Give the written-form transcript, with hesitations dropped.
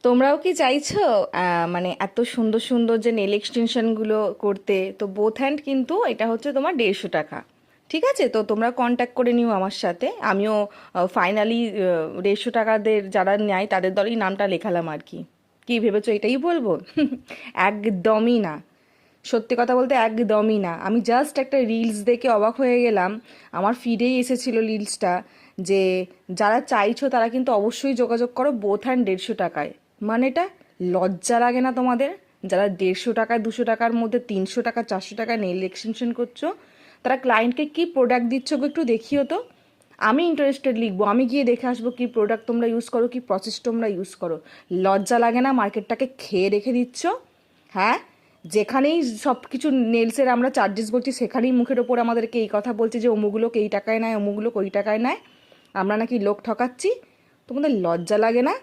তোমরাও কি চাইছো মানে এত সুন্দর সুন্দর যে নেল এক্সটেনশনগুলো করতে? তো বোথ হ্যান্ড কিন্তু এটা হচ্ছে তোমার 150 টাকা। ঠিক আছে, তো তোমরা কন্ট্যাক্ট করে নিও আমার সাথে। আমিও ফাইনালি 150 টাকাদের যারা নেয় তাদের দলেই নামটা লেখালাম আর কি। কি ভেবেছো এটাই বলবো? একদমই না। সত্যি কথা বলতে একদমই না। আমি জাস্ট একটা রিলস দেখে অবাক হয়ে গেলাম। আমার ফিডেই এসেছিল রিলসটা, যে যারা চাইছো তারা কিন্তু অবশ্যই যোগাযোগ করো বোথ হ্যান্ড 150 টাকায়। মানেটা লজ্জা লাগে না তোমাদের? যারা 150 টাকায় 200 টাকার মধ্যে 300 টাকা 400 টাকায় নেল এক্সটেনশন করছো, তারা ক্লায়েন্টকে কি প্রোডাক্ট দিচ্ছ গো একটু দেখিও তো। আমি ইন্টারেস্টেড লিখবো, আমি গিয়ে দেখে আসবো কি প্রোডাক্ট তোমরা ইউজ করো, কি প্রসেস তোমরা ইউজ করো। লজ্জা লাগে না? মার্কেটটাকে খেয়ে রেখে দিচ্ছ। হ্যাঁ, যেখানেই সব কিছু নেলসের আমরা চার্জেস বলছি সেখানেই মুখের ওপর আমাদেরকে এই কথা বলছে যে অমুকগুলোকে এই টাকায় নেয়, অমুকগুলো ওই টাকায় নেয়, আমরা নাকি লোক ঠকাচ্ছি। তোমাদের লজ্জা লাগে না?